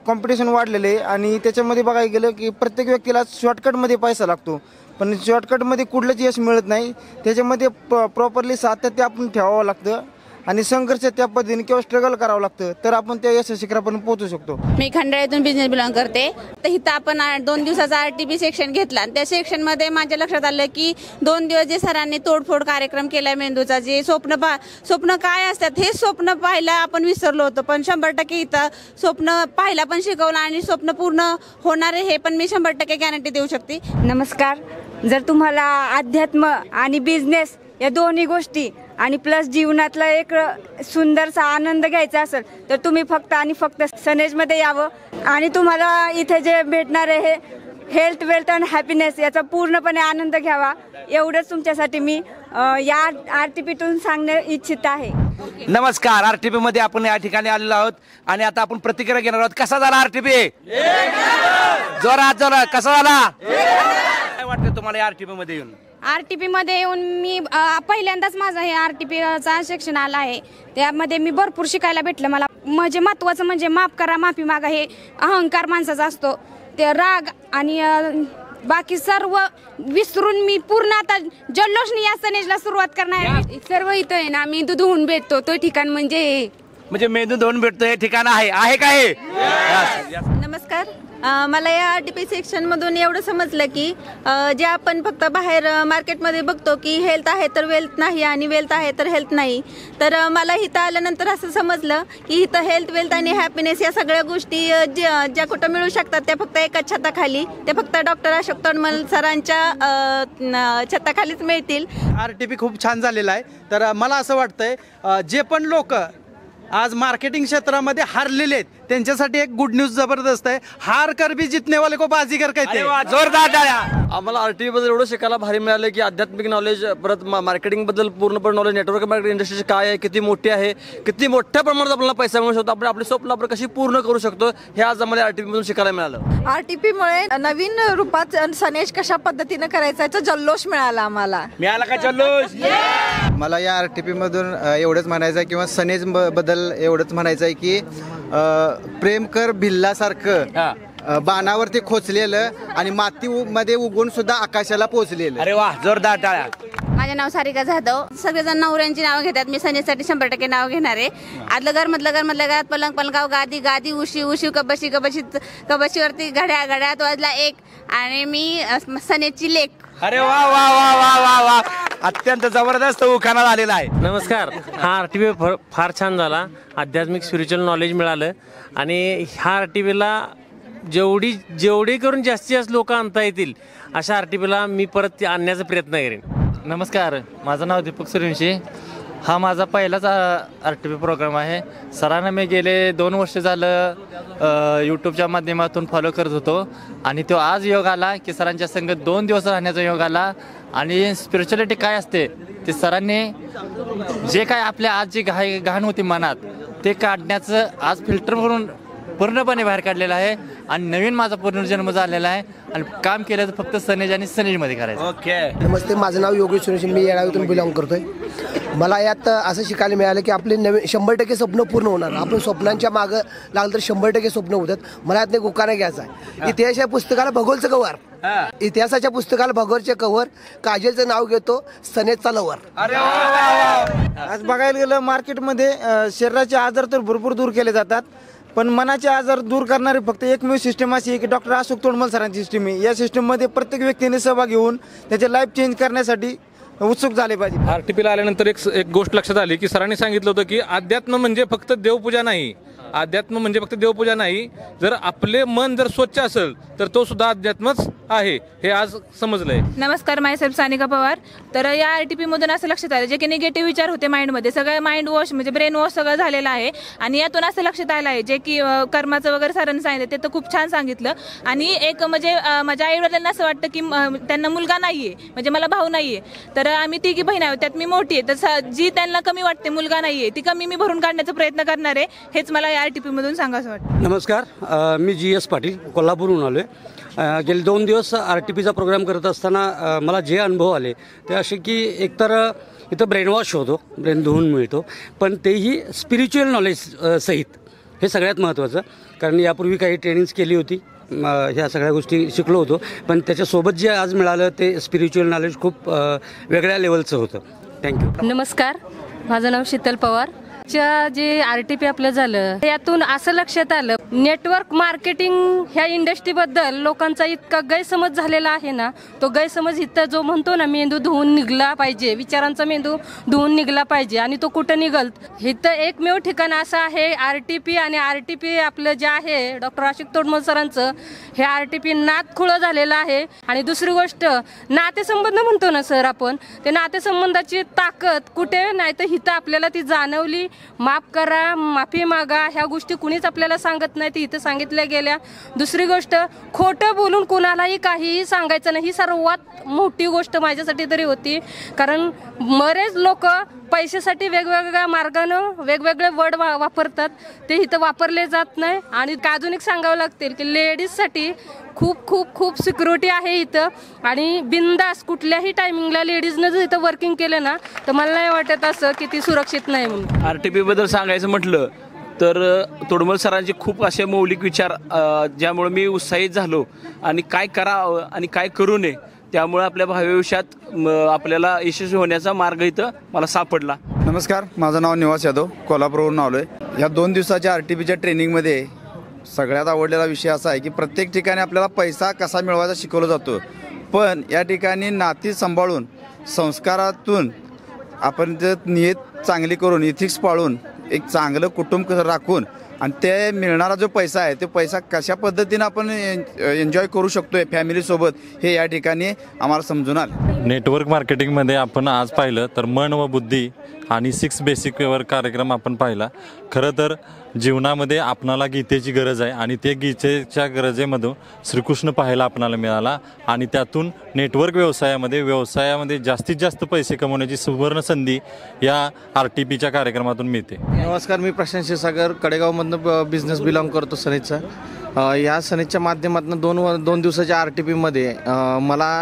कॉम्पिटिशन वाढलेलं आहे. आणि त्याच्यामध्ये बघायला गेलं की प्रत्येक व्यक्तीला शॉर्टकटमध्ये पैसा लागतो, पण शॉर्टकटमध्ये कुठलंच यश मिळत नाही. त्याच्यामध्ये प्रॉपरली सातत्य आपण ठेवावं लागतं आणि संघर्ष त्या पद्धतीने किंवा स्ट्रगल करावं लागतं, तर आपण त्या यश शिखरापर्यंत पोहोचू शकतो. मी खंडाळ्यातून बिझनेस बिलॉंग करते. तर इथं आपण 2 दिवसाचा RTP सेक्शन घेतला आणि त्या सेक्शनमध्ये माझ्या लक्षात आलं की 2 दिवस जे सरांनी तोडफोड कार्यक्रम केला मेंदूचा, जे स्वप्न काय असतात हे स्वप्न पाहायला आपण विसरलो होतो, पण 100% इथं स्वप्न पाहायला पण शिकवलं आणि स्वप्न पूर्ण होणार हे पण मी 100% गॅरंटी देऊ शकते. नमस्कार. जर तुम्हाला अध्यात्म आणि बिझनेस या दोन्ही गोष्टी आणि प्लस जीवनातला एक सुंदरसा आनंद घ्यायचा असेल तर तुम्ही फक्त आणि फक्त सनेजमध्ये यावं आणि तुम्हाला इथे जे भेटणार आहे हेल्थ, वेल्थ आणि हॅपीनेस याचा पूर्णपणे आनंद घ्यावा. एवढंच तुमच्यासाठी मी या RTPतून सांगणे इच्छित आहे. नमस्कार. RTPमध्ये आपण या ठिकाणी आलेलो आहोत आणि आता आपण प्रतिक्रिया घेणार आहोत. कसा झाला RTP? जोरात कसा झाला? काय वाटतं तुम्हाला या RTPमध्ये येऊन? RTPमध्ये येऊन मी पहिल्यांदाच माझं हे RTPचा सेक्शन आला आहे. त्यामध्ये मी भरपूर शिकायला भेटलं मला. म्हणजे महत्त्वाचं म्हणजे माफ करा, माफी मागा हे अहंकार माणसाचा असतो. ते राग आणि बाकी सर्व विसरून मी पूर्ण आता जल्लोषनी या सनेजला सुरुवात करणार. सर्व इथं आहे ना मेंदू धुवून भेटतो तो ठिकाण म्हणजे मेंदू धुवून भेटतो हे ठिकाण आहे का हे? नमस्कार. मला या RTP सेक्शनमधून एवढं समजलं की जे आपण फक्त बाहेर मार्केटमध्ये बघतो की हेल्थ आहे तर वेल्थ नाही आणि वेल्थ आहे तर हेल्थ नाही, तर मला इथं आल्यानंतर असं समजलं की इथं हेल्थ, वेल्थ आणि हॅपीनेस या सगळ्या गोष्टी ज्या कुठं मिळू शकतात त्या फक्त एकाच छताखाली, ते फक्त डॉक्टर अशोक तोंडमल सरांच्या छताखालीच मिळतील. RTP खूप छान झालेला आहे. तर मला असं वाटतंय जे पण लोक आज मार्केटिंग क्षेत्रामध्ये हारलेले आहेत त्यांच्यासाठी एक गुड न्यूज जबरदस्त आहे, हार कर भी जितने वाले को बाजीगर कहते हैं. जोरदार टाळ्या. आम्हाला आरटीपी बद्दल एवढं शिकायला भारी मिळालं की आध्यात्मिक नॉलेज, परत मार्केटिंग बद्दल पूर्णपणे नॉलेज, नेटवर्क मार्केटिंग इंडस्ट्री काय आहे, किती मोठी आहे, किती मोठ्या प्रमाणात आपल्याला पैसा मिळू शकतो, आपण आपले स्वप्न आपण कशी पूर्ण करू शकतो, हे आज आम्हाला आरटीपी मधून शिकायला मिळालं. आरटीपी मुळे नवीन रूपात सनेज कशा पद्धतीने करायचा याचा जल्लोष मिळाला आम्हाला. मिळाला का जल्लोष? मला या आरटीपी मधून एवढंच म्हणायचं आहे किंवा सनेज बद्दल एवढंच म्हणायचं आहे की प्रेम कर भिल्लासारखं बाणावरती खोचलेलं आणि मातीमध्ये उगवून सुद्धा आकाशाला पोहोचलेलं. अरे वा, जोरदार टाळ्या. माझे नाव सारिका जाधव. सगळेजण नवऱ्यांची नावं घेतात, मी सनेजसाठी 100% नाव घेणार आहे. आदलं घर मधलं घरात पलंग पलंगाव गादी गादी उशी उशी कबशी कबशीवरती घड्या घड्यात वाजला एक आणि मी सनेजची लेक. अरे वा वा वा वा वा वा, अत्यंत जबरदस्त उखाणा झालेला आहे. नमस्कार. हा आरटीपी फार छान झाला, आध्यात्मिक स्पिरिच्युअल नॉलेज मिळालं आणि ह्या आरटीपीला जेवढी करून जास्तीत जास्त लोक आणता येतील अशा आरटीपीला मी परत आणण्याचा प्रयत्न करेन. नमस्कार, माझं नाव दीपक सूर्यवंशी. हा माझा पहिलाच आरटीपी प्रोग्राम आहे. सरांना मी गेले 2 वर्ष झालं यूट्यूबच्या माध्यमातून फॉलो करत होतो आणि तो आज योग आला की सरांच्या संगत 2 दिवस राहण्याचा योग आला. आणि स्पिरिच्युअलिटी काय असते ते सरांनी जे काय आपल्या आज जी घाण होती मनात ते काढण्याचं आज फिल्टर करून पूर्णपणे बाहेर काढलेला आहे आणि नवीन माझा पुनर्जन्म झालेला आहे आणि काम केलं तर फक्त सनेज आणि सनेजमध्ये करायचं. ओके. नमस्ते, माझं नाव योगेश सुरेश, मी येळावीतून बिलॉंग करतोय. मला यात असं शिकायला मिळालं की आपले 100% स्वप्न पूर्ण होणार. आपण स्वप्नांच्या मागं लागलं तर 100% स्वप्न होतात. मला यात एक उखाणा घ्यायचा आहे. इतिहासाच्या पुस्तकाला भगोलचं कवर, इतिहासाच्या पुस्तकाला भगोलचे कवर, काजलचं नाव घेतो सनेजचा लवर. आज बघायला गेलं मार्केटमध्ये शरीराचे आजार तर भरपूर दूर केले जातात, पण मनाचे आजार दूर करणारी फक्त एकमेव सिस्टम अशी आहे की डॉक्टर अशोक तोडमल सरांची सिस्टम आहे. या सिस्टममध्ये प्रत्येक व्यक्तीने सहभाग घेऊन त्याचे लाईफ चेंज करण्यासाठी उत्सुक झाले पाहिजे. आरटीपीला आल्यानंतर एक गोष्ट लक्षात आली की सरांनी सांगितलं होतं की अध्यात्म म्हणजे फक्त देवपूजा नाही, अध्यात्म म्हणजे फक्त देवपूजा नाही, जर आपले मन जर स्वच्छ असेल तर तो सुद्धा अध्यात्मच आहे, हे आज समजलंय. नमस्कार, मायसेल्फ सानिका पवार. तर या आरटीपी मधून असं लक्षात आलं जे की निगेटिव्ह विचार होते माइंडमध्ये, सगळं माइंड वॉश म्हणजे ब्रेन वॉश सगळं झालेलं आहे आणि यातून असं लक्षात आलं आहे जे की कर्माचं वगैरे सरांनी सांगितलं ते तर खूप छान सांगितलं. आणि एक म्हणजे माझ्या आईवडिलांना असं वाटतं की त्यांना मुलगा नाहीये, म्हणजे मला भाऊ नाहीये, तर आम्ही तिघी बहीण आहोत, त्यात मी मोठी आहे, तर जी त्यांना कमी वाटते मुलगा नाहीये ती कमी मी भरून काढण्याचा प्रयत्न करणार आहे, हेच मला या आरटीपी मधून सांगायचं वाटतं. नमस्कार, मी GS पाटील, कोल्हापूरहून आलो आहे. गेले 2 दिवस आरटीपीचा प्रोग्राम करत असताना मला जे अनुभव आले ते असे की एकतर इथं ब्रेनवॉश होतो, ब्रेन धुवून मिळतो, पण तेही स्पिरिच्युअल नॉलेज सहित, हे सगळ्यात महत्त्वाचं. कारण यापूर्वी काही ट्रेनिंग्स केली होती, ह्या सगळ्या गोष्टी शिकलो होतो, पण त्याच्यासोबत जे आज मिळालं ते स्पिरिच्युअल नॉलेज खूप वेगळ्या लेवलचं होतं. थँक्यू. नमस्कार, माझं नाव शीतल पवार. जे आरटीपी आपलं झालं यातून असं लक्षात आलं नेटवर्क मार्केटिंग ह्या इंडस्ट्रीबद्दल लोकांचा इतका गैरसमज झालेला आहे ना, तो गैरसमज इथं जो म्हणतो ना मेंदू धुवून निघला पाहिजे, विचारांचा मेंदू धुवून निघला पाहिजे आणि तो कुठं निघल, इथं एकमेव ठिकाण असं आहे आरटीपी. आणि आरटीपी आपलं जे आहे डॉक्टर अशोक तोडमल सरांचं, हे आरटीपी नातखुळं झालेलं आहे. आणि दुसरी गोष्ट नातेसंबंध म्हणतो ना सर आपण, ते नातेसंबंधाची ताकद कुठे नाही तर इथं आपल्याला ती जाणवली. माफ करा, माफी मागा, ह्या गोष्टी कुणीच आपल्याला सांगत नाही, ती इथं सांगितल्या गेल्या. दुसरी गोष्ट, खोटं बोलून कुणालाही काहीही सांगायचं नाही, ही सर्वात मोठी गोष्ट माझ्यासाठी तरी होती. कारण बरेच लोक पैशासाठी वेगवेगळ्या मार्गानं वेगवेगळे वर्ड वापरतात, ते इथं वापरले जात नाही. आणि अजून एक सांगावं लागतील की लेडीजसाठी खूप खूप खूप सिक्युरिटी आहे इथं आणि बिंदास कुठल्याही टायमिंगला लेडीजनं जर इथं वर्किंग केलं ना तर मला नाही वाटत असं की ती सुरक्षित नाही म्हणून. आरटीपी बद्दल सांगायचं म्हटलं तर तोडमल सरांचे खूप असे मौलिक विचार ज्यामुळे मी उत्साहित झालो आणि काय करावं आणि काय करू नये, त्यामुळे आपल्या भावी आयुष्यात आपल्याला यशस्वी होण्याचा मार्ग इथं मला सापडला. नमस्कार, माझं नाव निवास यादव, कोल्हापूरवरून आलो आहे. या 2 दिवसाच्या आरटीपीच्या ट्रेनिंगमध्ये सगळ्यात आवडलेला विषय असा आहे की प्रत्येक ठिकाणी आपल्याला पैसा कसा मिळवायचा शिकवला जातो, पण या ठिकाणी नाती सांभाळून संस्कारातून आपण नियत चांगली करून इथिक्स पाळून एक चांगलं कुटुंब राखून आणि ते मिळणारा जो पैसा आहे तो पैसा कशा पद्धतीनं आपण एन्जॉय करू शकतोय फॅमिलीसोबत हे या ठिकाणी आम्हाला समजून आलं. नेटवर्क मार्केटिंगमध्ये आपण आज पाहिलं तर मन व बुद्धी आणि 6 बेसिकवर कार्यक्रम आपण पाहिला. खरं तर जीवनामध्ये आपणाला गीतेची गरज आहे आणि ते गीतेच्या गरजेमधून श्रीकृष्ण पाहायला आपणाला मिळाला आणि त्यातून नेटवर्क व्यवसायामध्ये जास्तीत जास्त पैसे कमवण्याची सुवर्ण संधी या RTPच्या कार्यक्रमातून मिळते. नमस्कार, मी प्रशांत क्षीरसागर कडेगावमधनं बिझनेस बिलॉंग करतो सनेजचा. या सनेजच्या माध्यमातून दोन दिवसाच्या RTPमध्ये मला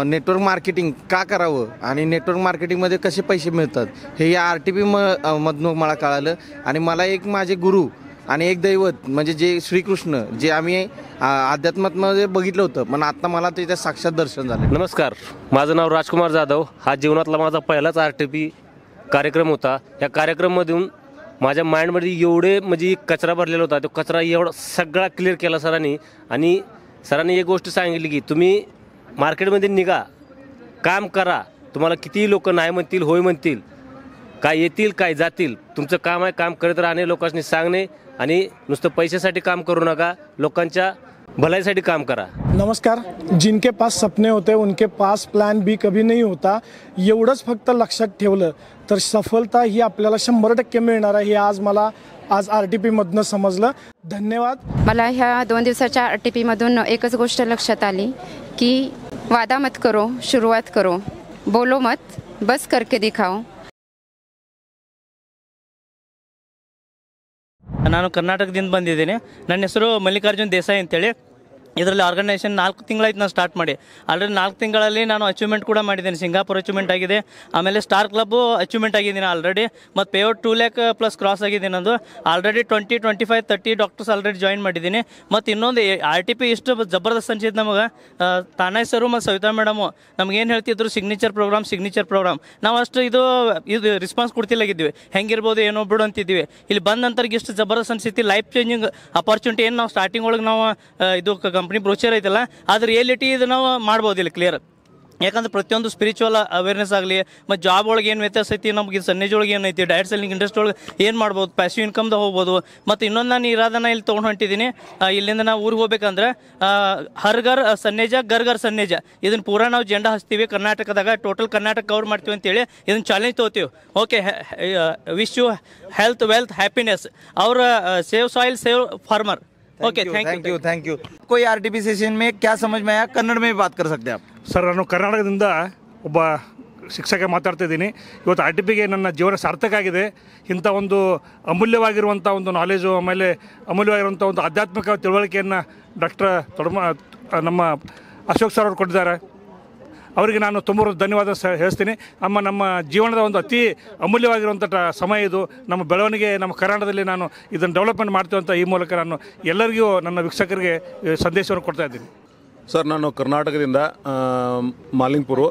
नेटवर्क मार्केटिंग का करावं आणि नेटवर्क मार्केटिंगमध्ये कसे पैसे मिळतात हे या RTP मधनं मला कळालं. आणि मला एक माझे गुरु आणि एक दैवत म्हणजे जे श्रीकृष्ण जे आम्ही अध्यात्मामध्ये बघितलं होतं पण आता मला त्याच्या साक्षात दर्शन झालं. नमस्कार, माझं नाव राजकुमार जाधव. हा जीवनातला माझा पहिलाच RTP कार्यक्रम होता. या कार्यक्रममधून माझ्या माइंडमध्ये एवढे म्हणजे कचरा भरलेला होता, तो कचरा एवढा सगळा क्लिअर केला सरांनी. आणि सरांनी एक गोष्ट सांगितली की तुम्ही मार्केटमध्ये निघा, काम करा, तुम्हाला कितीही लोक नाही म्हणतील होय म्हणतील, काय येतील काय जातील, तुमचं काम आहे काम करत राहणे, लोकांनी सांगणे आणि नुसतं पैशासाठी काम करू नका, लोकांच्या भलाईसाठी काम करा. नमस्कार. जिनके पास सपने होते उनके पास प्लॅन बी कभी नहीं होता. एवढंच फक्त लक्षात ठेवलं तर सफलता ही आपल्याला 100% मिळणार आहे. हे मला आज RTP मधनं समजलं. धन्यवाद. मला ह्या 2 दिवसाच्या RTP मधून एकच गोष्ट लक्षात आली की वादा मत करो, शुरुआत करो, बोलो मत, बस करके दिखाओ. ನಾನು ಕರ್ನಾಟಕದಿಂದ ಬಂದಿದ್ದೀನಿ. ನನ್ನ ಹೆಸರು ಮಲ್ಲಿಕಾರ್ಜುನ್ ದೇಸಾಯಿ ಅಂತೇಳಿ. ಇದರಲ್ಲಿ ಆರ್ಗನೈಸೇಷನ್ 4 ತಿಂಗಳಾಯ್ತು ನಾನು ಸ್ಟಾರ್ಟ್ ಮಾಡಿ. ಆಲ್ರೆಡಿ 4 ತಿಂಗಳಲ್ಲಿ ನಾನು ಅಚೀವ್ಮೆಂಟ್ ಕೂಡ ಮಾಡಿದ್ದೀನಿ. ಸಿಂಗಾಪುರ್ ಅಚೀವ್ಮೆಂಟ್ ಆಗಿದೆ, ಆಮೇಲೆ ಸ್ಟಾರ್ ಕ್ಲಬ್ಬು ಅಚೀವ್ಮೆಂಟ್ ಆಗಿದ್ದೀನಿ ಆಲ್ರೆಡಿ. ಮತ್ತು ಪೇಔಟ್ 2 ಲ್ಯಾಕ್ ಪ್ಲಸ್ ಕ್ರಾಸ್ ಆಗಿದೆ ನಂದು. ಆಲ್ರೆಡಿ 20, 25, 30 ಡಾಕ್ಟರ್ಸ್ ಆಲ್ರೆಡಿ ಜಾಯಿನ್ ಮಾಡಿದ್ದೀನಿ. ಮತ್ತು ಇನ್ನೊಂದು RTP ಇಷ್ಟು ಜಬರ್ದಸ್ತ್ ಅನ್ಸಿದ್ದು ನಮಗೆ. ತಾನಾಯ್ ಸರು ಮತ್ತು ಸವಿತಾ ಮೇಡಮು ನಮಗೇನು ಹೇಳ್ತಿದ್ರು ಸಿಗ್ನೇಚರ್ ಪ್ರೋಗ್ರಾಮ್ ನಾವು ಅಷ್ಟು ಇದು ರಿಸ್ಪಾನ್ಸ್ ಕೊಡ್ತಿಲ್ಲಾಗಿದ್ವಿ. ಹೆಂಗಿರ್ಬೋದು ಏನೋ ಬಿಡು ಅಂತಿದ್ವಿ. ಇಲ್ಲಿ ಬಂದ ನಂತರ ಇಷ್ಟು ಜಬರ್ದಸ್ತ್ ಅನ್ಸಿತ್ತು. ಲೈಫ್ ಚೇಂಜಿಂಗ್ ಅಪಾರ್ಚುನಿಟಿ ಏನು ನಾವು ಸ್ಟಾರ್ಟಿಂಗ್ ಒಳಗೆ ನಾವು ಇದು ಕಂಪ್ನಿ ಬ್ರೋಚರ್ ಐತಲ್ಲ ಅದು ರಿಯಾಲಿಟಿ ಇದು ನಾವು ಮಾಡ್ಬೋದಿಲ್ಲ ಕ್ಲಿಯರ್. ಯಾಕಂದ್ರೆ ಪ್ರತಿಯೊಂದು ಸ್ಪಿರಿಚುವಲ್ ಅವೇರ್ನೆಸ್ ಆಗಲಿ ಮತ್ತು ಜಾಬ್ ಒಳಗೆ ಏನು ವ್ಯತ್ಯಾಸ ಐತಿ, ನಮಗೆ ಸನ್ನೇಜ್ ಒಳಗೆ ಏನೈತಿ, ಡೈರೆಕ್ಟ್ ಸೆಲ್ಲಿಂಗ್ ಇಂಡಸ್ಟ್ರಿ ಒಳಗೆ ಏನು ಮಾಡ್ಬೋದು, ಪ್ಯಾಸಿವ್ ಇನ್ಕಮ್ದಾಗ ಹೋಗ್ಬೋದು. ಮತ್ತು ಇನ್ನೊಂದು ನಾನು ಇರಾದನ ಇಲ್ಲಿ ತೊಗೊಂಡು ಹೊಂಟಿದ್ದೀನಿ. ಇಲ್ಲಿಂದ ನಾವು ಊರಿಗೆ ಹೋಗ್ಬೇಕಂದ್ರೆ ಹರ್ಗರ್ ಸನ್ನೇಜ ಗರ್ಗರ್ ಸನ್ನೇಜ ಇದನ್ನು ಪೂರಾ ನಾವು ಜೆಂಡಾ ಹಚ್ತೀವಿ ಕರ್ನಾಟಕದಾಗ. ಟೋಟಲ್ ಕರ್ನಾಟಕ ಕವರ್ ಮಾಡ್ತೀವಿ ಅಂತೇಳಿ ಇದನ್ನು ಚಾಲೆಂಜ್ ತೊಗೋತೀವಿ. Okay, wish you health, wealth, happiness. ಅವ್ರ save soil, save farmer. Okay, thank you. कोई RTP सेशन में क्या समझ में आया? कन्नड़ में भी बात कर सकते हैं आप. ಸರ್, ನಾನು ಕರ್ನಾಟಕದಿಂದ ಒಬ್ಬ ಶಿಕ್ಷಕ ಮಾತಾಡ್ತಾ ಇದ್ದೀನಿ. ಇವತ್ತು RTPಗೆ ನನ್ನ ಜೀವನ ಸಾರ್ಥಕ ಆಗಿದೆ. ಇಂಥ ಒಂದು ಅಮೂಲ್ಯವಾಗಿರುವಂಥ ಒಂದು ನಾಲೆಜು, ಆಮೇಲೆ ಅಮೂಲ್ಯವಾಗಿರುವಂಥ ಒಂದು ಆಧ್ಯಾತ್ಮಿಕ ತಿಳುವಳಿಕೆಯನ್ನು ನಮ್ಮ ಅಶೋಕ್ ಸರ್ ಅವರು ಕೊಟ್ಟಿದ್ದಾರೆ. ಅವರಿಗೆ ನಾನು ತುಂಬ ಧನ್ಯವಾದ ಹೇಳ್ತೀನಿ. ನಮ್ಮ ಜೀವನದ ಒಂದು ಅತಿ ಅಮೂಲ್ಯವಾಗಿರುವಂಥ ಸಮಯ ಇದು. ನಮ್ಮ ಬೆಳವಣಿಗೆ ನಮ್ಮ ಕರ್ನಾಟಕದಲ್ಲಿ ನಾನು ಇದನ್ನು ಡೆವಲಪ್ಮೆಂಟ್ ಮಾಡ್ತೀವಿ ಅಂತ ಈ ಮೂಲಕ ನಾನು ಎಲ್ಲರಿಗೂ ನನ್ನ ವೀಕ್ಷಕರಿಗೆ ಸಂದೇಶವನ್ನು ಕೊಡ್ತಾ ಇದ್ದೀನಿ. ಸರ್, ನಾನು ಕರ್ನಾಟಕದಿಂದ ಮಾಲಿಂಗ್ಪುರು.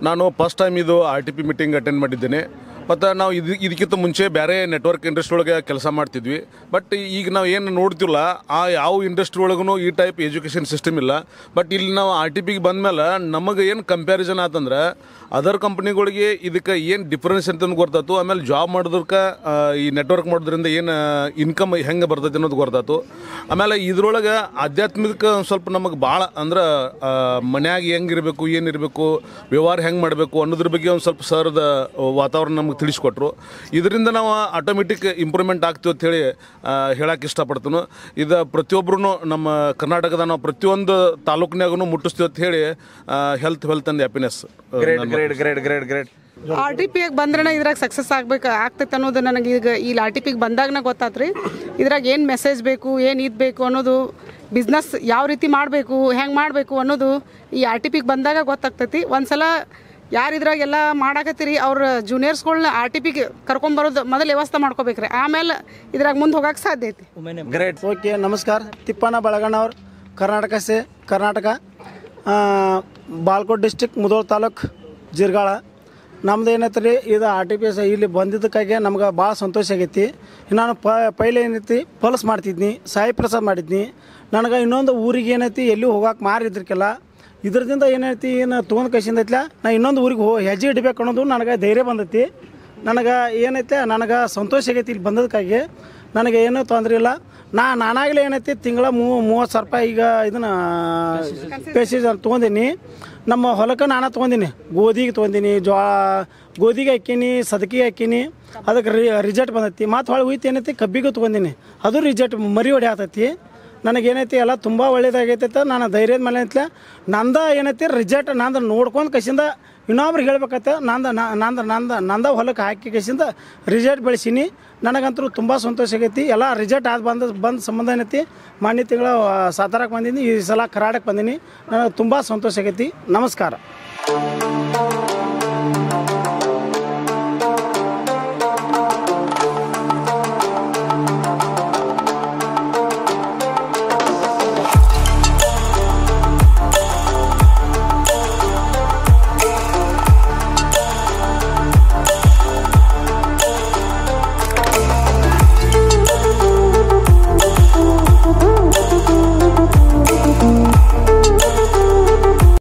ನಾನು ಫಸ್ಟ್ ಟೈಮ್ ಇದು RTP ಮೀಟಿಂಗ್ ಅಟೆಂಡ್ ಮಾಡಿದ್ದೇನೆ. ಮತ್ತು ನಾವು ಇದಕ್ಕಿಂತ ಮುಂಚೆ ಬೇರೆ ನೆಟ್ವರ್ಕ್ ಇಂಡಸ್ಟ್ರಿ ಒಳಗೆ ಕೆಲಸ ಮಾಡ್ತಿದ್ವಿ. ಬಟ್ ಈಗ ನಾವು ಏನು ನೋಡ್ತಿಲ್ಲ ಆ ಯಾವ ಇಂಡಸ್ಟ್ರಿ ಒಳಗೂ ಈ ಟೈಪ್ ಎಜುಕೇಷನ್ ಸಿಸ್ಟಮ್ ಇಲ್ಲ. ಬಟ್ ಇಲ್ಲಿ ನಾವು RTPಗೆ ಬಂದಮೇಲೆ ನಮಗೆ ಏನು ಕಂಪ್ಯಾರಿಸನ್ ಆತಂದ್ರೆ ಅದರ್ ಕಂಪ್ನಿಗಳಿಗೆ ಇದಕ್ಕೆ ಏನು ಡಿಫ್ರೆನ್ಸ್ ಅಂತ ಗೊತ್ತಾಯ್ತು. ಆಮೇಲೆ ಜಾಬ್ ಮಾಡೋದಕ್ಕೆ ಈ ನೆಟ್ವರ್ಕ್ ಮಾಡೋದ್ರಿಂದ ಏನು ಇನ್ಕಮ್ ಹೆಂಗೆ ಬರ್ತೈತೆ ಅನ್ನೋದು ಗೊತ್ತಾಯ್ತು. ಆಮೇಲೆ ಇದ್ರೊಳಗೆ ಆಧ್ಯಾತ್ಮಿಕ ಸ್ವಲ್ಪ ನಮಗೆ ಭಾಳ ಅಂದ್ರೆ ಮನ್ಯಾಗ ಹೆಂಗಿರಬೇಕು, ಏನಿರಬೇಕು, ವ್ಯವಹಾರ ಹೆಂಗೆ ಮಾಡಬೇಕು ಅನ್ನೋದ್ರ ಬಗ್ಗೆ ಒಂದು ಸ್ವಲ್ಪ ಸರ್ದ ವಾತಾವರಣ ನಮಗೆ ತಿಳಿಸ್ಕೊಟ್ರು. ಇದರಿಂದ ನಾವು ಆಟೋಮೆಟಿಕ್ ಇಂಪ್ರೂವ್ಮೆಂಟ್ ಆಗ್ತೀವಿ ಅಂತ ಹೇಳಿ ಹೇಳಕ್ಕೆ ಇಷ್ಟಪಡ್ತೀನಿ. ಇದು ಪ್ರತಿಯೊಬ್ಬರೂ ನಮ್ಮ ಕರ್ನಾಟಕದ ನಾವು ಪ್ರತಿಯೊಂದು ತಾಲೂಕಿನಾಗೂ ಮುಟ್ಟಿಸ್ತೀವಿ ಅಂತ ಹೇಳಿ ಹೆಲ್ತ್ ಆ್ಯಂಡ್ ಹ್ಯಾಪಿನೆಸ್. ಗ್ರೇಟ್. RTPಗೆ ಬಂದ್ರೆ ಇದ್ರಾಗ ಸಕ್ಸಸ್ ಆಗ್ತೈತೆ ಅನ್ನೋದು ನನಗೆ ಈಗ ಈ RTPಗೆ ಬಂದಾಗ ಗೊತ್ತಾತ್ರಿ. ಇದ್ರಾಗ ಏನು ಮೆಸೇಜ್ ಬೇಕು, ಏನು ಇದು ಬೇಕು ಅನ್ನೋದು, ಬಿಸ್ನೆಸ್ ಯಾವ ರೀತಿ ಮಾಡಬೇಕು, ಹೆಂಗೆ ಮಾಡಬೇಕು ಅನ್ನೋದು ಈ RTPಗೆ ಬಂದಾಗ ಗೊತ್ತಾಗ್ತೈತಿ. ಒಂದ್ಸಲ ಯಾರು ಇದ್ರಾಗೆಲ್ಲ ಮಾಡಾಕತ್ತೀರಿ ಅವ್ರ ಜೂನಿಯರ್ಸ್ಗಳ್ನ RTPಗೆ ಕರ್ಕೊಂಬರೋದು ಮೊದಲು ವ್ಯವಸ್ಥೆ ಮಾಡ್ಕೋಬೇಕ್ರಿ, ಆಮೇಲೆ ಇದ್ರಾಗ ಮುಂದೆ ಹೋಗಕ್ಕೆ ಸಾಧ್ಯ ಐತಿ. ग्रेट. ओके, नमस्कार. तिप्पाना बळगಣ್ಣವ್ರು, ಕರ್ನಾಟಕ, ಬಾಲ್ಕೋಟ್ ಡಿಸ್ಟಿಕ್, ಮುಧೋಳ ತಾಲೂಕು, ಜಿರ್ಗಾಳ. ನಮ್ದು ಏನೈತೆ ರೀ, ಇದು RTP ಇಲ್ಲಿ ಬಂದಿದ್ದಕ್ಕಾಗಿ ನಮ್ಗೆ ಭಾಳ ಸಂತೋಷ ಆಗೈತಿ. ನಾನು ಪೈಲೆ ಏನೈತಿ ಪಲ್ಸ್ ಮಾಡ್ತಿದ್ನಿ, ಸಾಯಿ ಪ್ರಸಾದ್ ಮಾಡಿದ್ನಿ. ನನಗೆ ಇನ್ನೊಂದು ಊರಿಗೆ ಏನೈತಿ ಎಲ್ಲಿ ಹೋಗಕ್ಕೆ ಮಾರಿದ್ರಕ್ಕೆಲ್ಲ ಇದ್ರದಿಂದ ಏನೈತಿ ಏನು ತೊಗೊಂಡು ಕೈಸಿಂದ ಐತ್ಲ ನಾ ಇನ್ನೊಂದು ಊರಿಗೆ ಹೆಜ್ಜೆ ಇಡಬೇಕು ಅನ್ನೋದು ನನಗೆ ಧೈರ್ಯ ಬಂದೈತಿ. ನನಗೆ ಏನೈತೆ ನನಗೆ ಸಂತೋಷ ಆಗೈತಿ ಇಲ್ಲಿ ಬಂದದಕ್ಕಾಗಿ. ನನಗೆ ಏನೂ ತೊಂದರೆ ಇಲ್ಲ. ನಾನಾಗಲೇ ಏನೈತಿ ತಿಂಗಳ 30,000 ರೂಪಾಯಿ ಈಗ ಇದನ್ನು ಪೇಸೇಜ್ ಅಂತ ತೊಗೊಂಡೀನಿ. ನಮ್ಮ ಹೊಲಕ್ಕೆ ನಾನು ತೊಗೊಂಡೀನಿ, ಗೋಧಿಗೆ ತೊಗೊಂಡೀನಿ, ಗೋಧಿಗೆ ಹಾಕೀನಿ, ಸದಕಿಗೆ ಹಾಕೀನಿ, ಅದಕ್ಕೆ ರಿಜಲ್ಟ್ ಬಂದೈತಿ. ಮತ್ತು ಹೊಳೆ ಹುಯ್ತು ಏನೈತಿ ಕಬ್ಬಿಗೂ ತೊಗೊಂಡೀನಿ, ಅದು ರಿಜಲ್ಟ್ ಮರಿ ಹೊಡೆ ಆಗ್ತೈತಿ. ನನಗೇನೈತಿ ಎಲ್ಲ ತುಂಬ ಒಳ್ಳೇದಾಗೈತೆ. ನಾನು ಧೈರ್ಯದ ಮೇಲೆ ಐತ್ಲ ನಂದ ಏನೈತಿ ರಿಜಲ್ಟ್ ನಂದು ನೋಡ್ಕೊಂಡು ಕಸಿಂದ ಇನ್ನೊಬ್ರಿಗೆ ಹೇಳ್ಬೇಕತ್ತ. ನಂದ ಹೊಲಕ್ಕೆ ಹಾಕಿ ಕಸಿಂದ ರಿಜಲ್ಟ್ ಬೆಳೆಸೀನಿ. ನನಗಂತೂ ತುಂಬ ಸಂತೋಷ ಆಗೈತಿ. ಎಲ್ಲ ರಿಜಲ್ಟ್ ಬಂದ ಸಂಬಂಧ ಏನೈತಿ ಮಾನ್ಯ ತಿಂಗಳ ಸಾತಾರಕ್ಕೆ ಬಂದೀನಿ, ಈ ಸಲ ಕರ್ನಾಟಕ ಬಂದೀನಿ. ನನಗೆ ತುಂಬ ಸಂತೋಷ ಆಗೈತಿ. ನಮಸ್ಕಾರ.